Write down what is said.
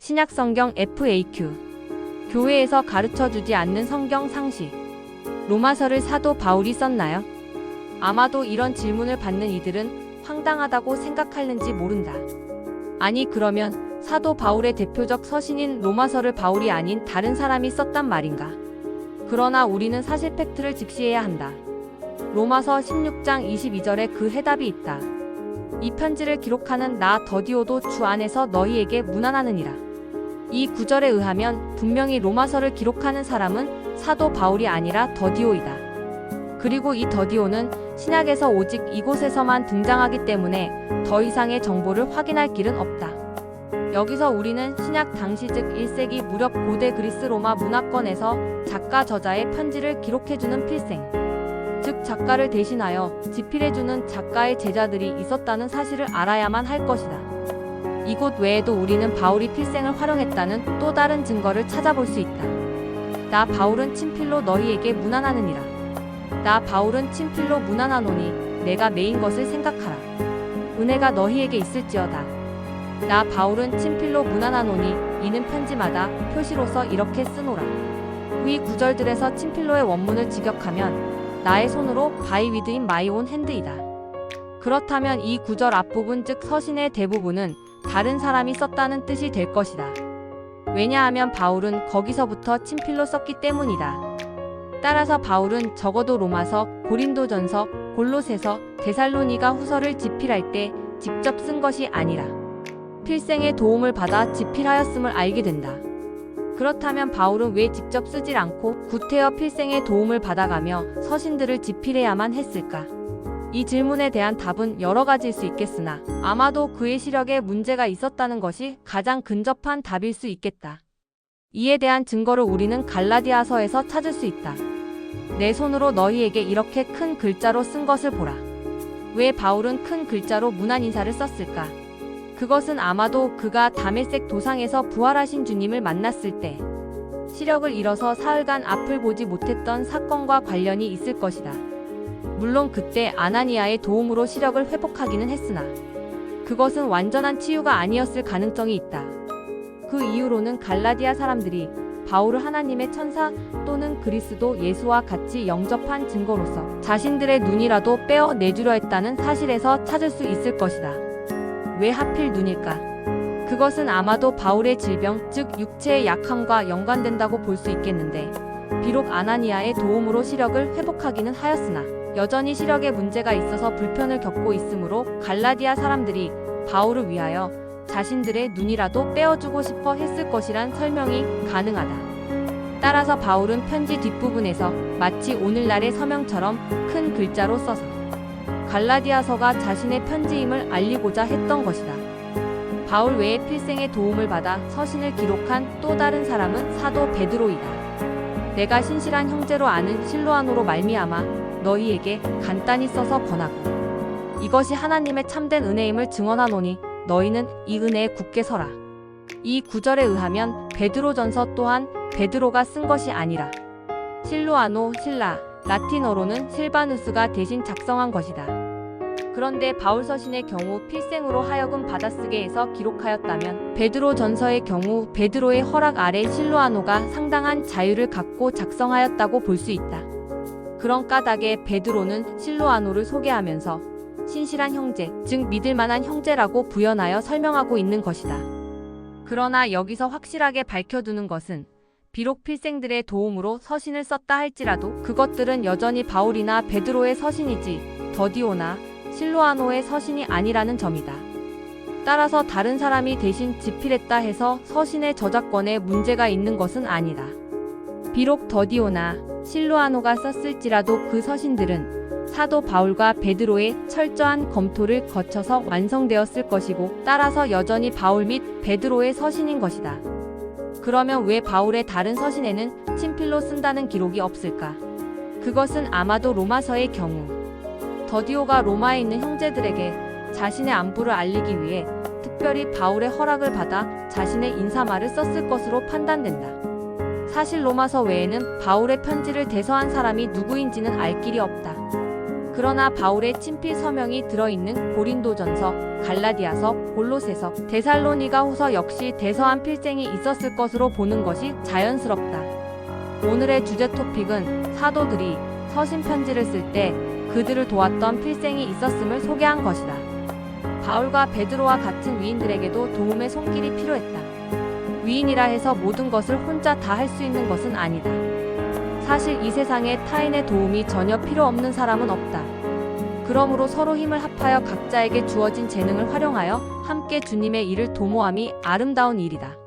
신약성경 FAQ. 교회에서 가르쳐주지 않는 성경 상식. 로마서를 사도 바울이 썼나요? 아마도 이런 질문을 받는 이들은 황당하다고 생각하는지 모른다. 아니, 그러면 사도 바울의 대표적 서신인 로마서를 바울이 아닌 다른 사람이 썼단 말인가? 그러나 우리는 사실 팩트를 직시해야 한다. 로마서 16장 22절에 그 해답이 있다. 이 편지를 기록하는 나 더디오도 주 안에서 너희에게 문안하느니라. 이 구절에 의하면 분명히 로마서를 기록하는 사람은 사도 바울이 아니라 더디오이다. 그리고 이 더디오는 신약에서 오직 이곳에서만 등장하기 때문에 더 이상의 정보를 확인할 길은 없다. 여기서 우리는 신약 당시 즉 1세기 무렵 고대 그리스 로마 문화권에서 작가 저자의 편지를 기록해주는 필생, 즉 작가를 대신하여 집필해주는 작가의 제자들이 있었다는 사실을 알아야만 할 것이다. 이곳 외에도 우리는 바울이 필생을 활용했다는 또 다른 증거를 찾아볼 수 있다. 나 바울은 친필로 너희에게 문안하느니라. 나 바울은 친필로 문안하노니 내가 메인 것을 생각하라. 은혜가 너희에게 있을지어다. 나 바울은 친필로 문안하노니 이는 편지마다 표시로서 이렇게 쓰노라. 위 구절들에서 친필로의 원문을 직역하면 나의 손으로 by with in my own hand이다. 그렇다면 이 구절 앞부분 즉 서신의 대부분은 다른 사람이 썼다는 뜻이 될 것이다. 왜냐하면 바울은 거기서부터 친필로 썼기 때문이다. 따라서 바울은 적어도 로마서, 고린도전서, 골로새서, 데살로니가 후서를 집필할 때 직접 쓴 것이 아니라 필생의 도움을 받아 집필하였음을 알게 된다. 그렇다면 바울은 왜 직접 쓰질 않고 구태여 필생의 도움을 받아가며 서신들을 집필해야만 했을까? 이 질문에 대한 답은 여러 가지일 수 있겠으나 아마도 그의 시력에 문제가 있었다는 것이 가장 근접한 답일 수 있겠다. 이에 대한 증거를 우리는 갈라디아서에서 찾을 수 있다. 내 손으로 너희에게 이렇게 큰 글자로 쓴 것을 보라. 왜 바울은 큰 글자로 문안 인사를 썼을까? 그것은 아마도 그가 다메섹 도상에서 부활하신 주님을 만났을 때 시력을 잃어서 사흘간 앞을 보지 못했던 사건과 관련이 있을 것이다. 물론 그때 아나니아의 도움으로 시력을 회복하기는 했으나 그것은 완전한 치유가 아니었을 가능성이 있다. 그 이후로는 갈라디아 사람들이 바울을 하나님의 천사 또는 그리스도 예수와 같이 영접한 증거로서 자신들의 눈이라도 빼어 내주려 했다는 사실에서 찾을 수 있을 것이다. 왜 하필 눈일까? 그것은 아마도 바울의 질병, 즉 육체의 약함과 연관된다고 볼 수 있겠는데 비록 아나니아의 도움으로 시력을 회복하기는 하였으나 여전히 시력에 문제가 있어서 불편을 겪고 있으므로 갈라디아 사람들이 바울을 위하여 자신들의 눈이라도 빼어주고 싶어 했을 것이란 설명이 가능하다. 따라서 바울은 편지 뒷부분에서 마치 오늘날의 서명처럼 큰 글자로 써서 갈라디아서가 자신의 편지임을 알리고자 했던 것이다. 바울 외에 필생의 도움을 받아 서신을 기록한 또 다른 사람은 사도 베드로이다. 내가 신실한 형제로 아는 실로아노로 말미암아 너희에게 간단히 써서 권하고 이것이 하나님의 참된 은혜임을 증언하노니 너희는 이 은혜에 굳게 서라. 이 구절에 의하면 베드로전서 또한 베드로가 쓴 것이 아니라 실로아노, 실라, 라틴어로는 실바누스가 대신 작성한 것이다. 그런데 바울 서신의 경우 필생으로 하여금 받아쓰게 해서 기록하였다면 베드로 전서의 경우 베드로의 허락 아래 실로아노가 상당한 자유를 갖고 작성하였다고 볼 수 있다. 그런 까닭에 베드로는 실로아노를 소개하면서 신실한 형제, 즉 믿을만한 형제라고 부연하여 설명하고 있는 것이다. 그러나 여기서 확실하게 밝혀두는 것은 비록 필생들의 도움으로 서신을 썼다 할지라도 그것들은 여전히 바울이나 베드로의 서신이지 더디오나 실로아노의 서신이 아니라는 점이다. 따라서 다른 사람이 대신 집필했다 해서 서신의 저작권에 문제가 있는 것은 아니다. 비록 더디오나 실로아노가 썼을지라도 그 서신들은 사도 바울과 베드로의 철저한 검토를 거쳐서 완성되었을 것이고 따라서 여전히 바울 및 베드로의 서신인 것이다. 그러면 왜 바울의 다른 서신에는 친필로 쓴다는 기록이 없을까? 그것은 아마도 로마서의 경우 더디오가 로마에 있는 형제들에게 자신의 안부를 알리기 위해 특별히 바울의 허락을 받아 자신의 인사말을 썼을 것으로 판단된다. 사실 로마서 외에는 바울의 편지를 대서한 사람이 누구인지는 알 길이 없다. 그러나 바울의 친필 서명이 들어있는 고린도전서, 갈라디아서, 골로새서, 데살로니가후서 역시 대서한 필쟁이 있었을 것으로 보는 것이 자연스럽다. 오늘의 주제 토픽은 사도들이 서신 편지를 쓸 때 그들을 도왔던 필생이 있었음을 소개한 것이다. 바울과 베드로와 같은 위인들에게도 도움의 손길이 필요했다. 위인이라 해서 모든 것을 혼자 다 할 수 있는 것은 아니다. 사실 이 세상에 타인의 도움이 전혀 필요 없는 사람은 없다. 그러므로 서로 힘을 합하여 각자에게 주어진 재능을 활용하여 함께 주님의 일을 도모함이 아름다운 일이다.